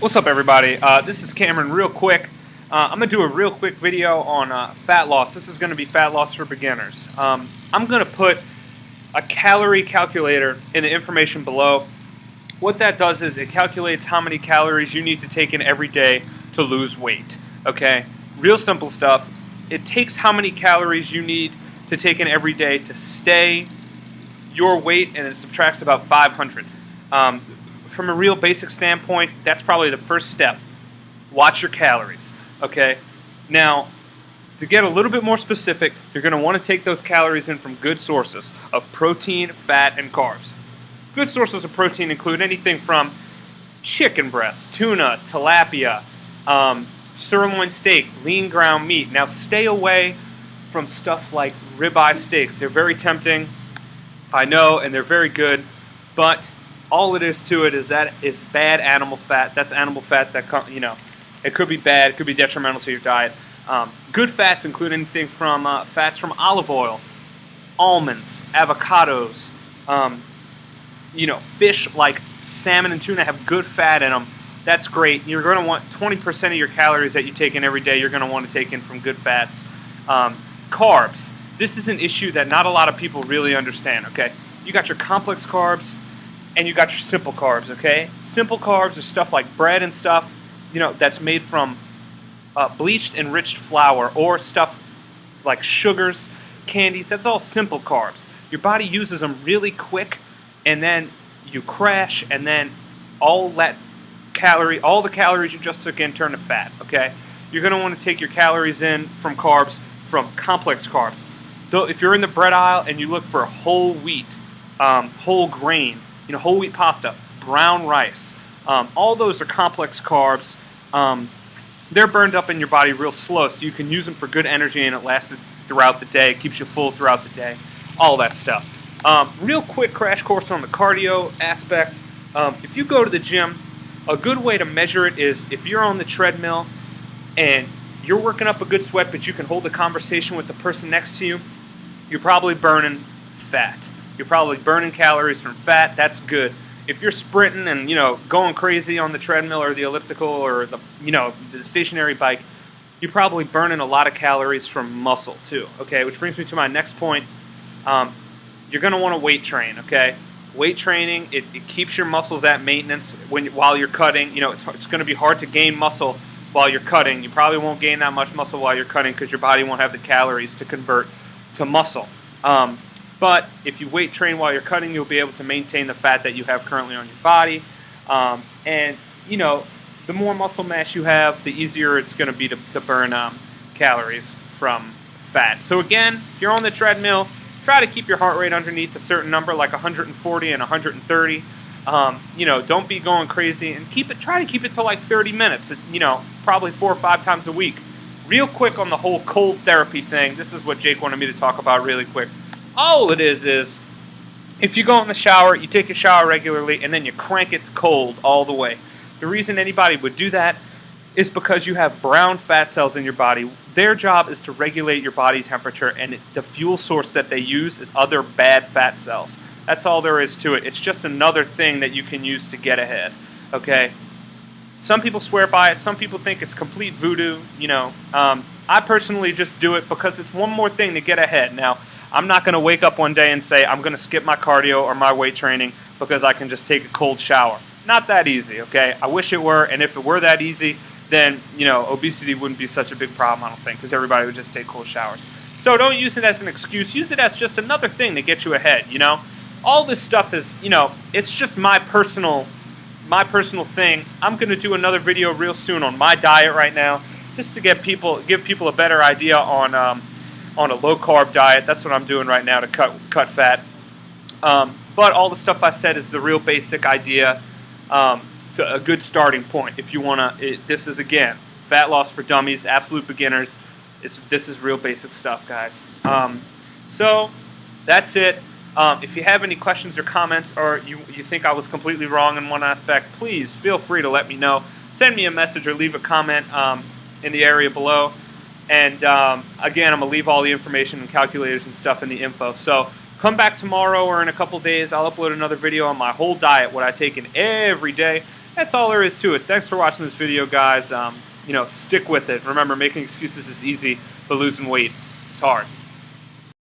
What's up, everybody? This is Cameron. Real quick, I'm gonna do a real quick video on fat loss. This is gonna be fat loss for beginners. I'm gonna put a calorie calculator in the information below. What that does is it calculates how many calories you need to take in every day to lose weight. Okay, real simple stuff. It takes how many calories you need to take in every day to stay your weight, and it subtracts about 500. From a real basic standpoint, that's probably the first step. Watch your calories, okay? Now, to get a little bit more specific, you're going to want to take those calories in from good sources of protein, fat, and carbs. Good sources of protein include anything from chicken breast, tuna, tilapia, sirloin steak, lean ground meat. Now, stay away from stuff like ribeye steaks. They're very tempting, I know, and they're very good, but all it is to it is that it's bad animal fat. That's animal fat that, it could be bad, it could be detrimental to your diet. Good fats include anything from fats from olive oil, almonds, avocados, fish like salmon and tuna have good fat in them. That's great. You're going to want 20% of your calories that you take in every day, you're going to want to take in from good fats. Carbs. This is an issue that not a lot of people really understand, okay? You got your complex carbs, and you got your simple carbs, okay? Simple carbs are stuff like bread and stuff, that's made from bleached, enriched flour, or stuff like sugars, candies. That's all simple carbs. Your body uses them really quick, and then you crash, and then all the calories you just took in turn to fat, okay? You're going to want to take your calories in from carbs, from complex carbs. Though if you're in the bread aisle and you look for whole wheat, whole grain, whole wheat pasta, brown rice, all those are complex carbs. They're burned up in your body real slow, so you can use them for good energy, and it lasts throughout the day, keeps you full throughout the day, all that stuff. Real quick crash course on the cardio aspect. If you go to the gym, a good way to measure it is if you're on the treadmill and you're working up a good sweat, but you can hold a conversation with the person next to you, you're probably burning fat. You're probably burning calories from fat. That's good. If you're sprinting and going crazy on the treadmill or the elliptical or the stationary bike, you're probably burning a lot of calories from muscle too. Okay, which brings me to my next point. You're going to want to weight train. Okay, weight training it keeps your muscles at maintenance while you're cutting. It's going to be hard to gain muscle while you're cutting. You probably won't gain that much muscle while you're cutting because your body won't have the calories to convert to muscle. But if you weight train while you're cutting, you'll be able to maintain the fat that you have currently on your body. And the more muscle mass you have, the easier it's going to be to burn calories from fat. So again, if you're on the treadmill, try to keep your heart rate underneath a certain number, like 140 and 130. Don't be going crazy, and try to keep it to like 30 minutes. Probably 4 or 5 times a week. Real quick on the whole cold therapy thing. This is what Jake wanted me to talk about really quick. All it is if you go in the shower, you take a shower regularly, and then you crank it to cold all the way. The reason anybody would do that is because you have brown fat cells in your body. Their job is to regulate your body temperature, and the fuel source that they use is other bad fat cells. That's all there is to it. It's just another thing that you can use to get ahead, okay? Some people swear by it. Some people think it's complete voodoo, I personally just do it because it's one more thing to get ahead. Now, I'm not going to wake up one day and say I'm going to skip my cardio or my weight training because I can just take a cold shower. Not that easy, okay? I wish it were, and if it were that easy, then, obesity wouldn't be such a big problem, I don't think, because everybody would just take cold showers. So don't use it as an excuse. Use it as just another thing to get you ahead, All this stuff is, it's just my personal thing. I'm going to do another video real soon on my diet right now, just to give people a better idea on a low-carb diet. That's what I'm doing right now to cut fat. But all the stuff I said is the real basic idea. So a good starting point if you want to. This is, again, fat loss for dummies, absolute beginners. This is real basic stuff, guys. So that's it. If you have any questions or comments, or you think I was completely wrong in one aspect, please feel free to let me know. Send me a message or leave a comment in the area below. And again, I'm going to leave all the information and calculators and stuff in the info. So come back tomorrow or in a couple days. I'll upload another video on my whole diet, what I take in every day. That's all there is to it. Thanks for watching this video, guys. Stick with it. Remember, making excuses is easy, but losing weight is hard.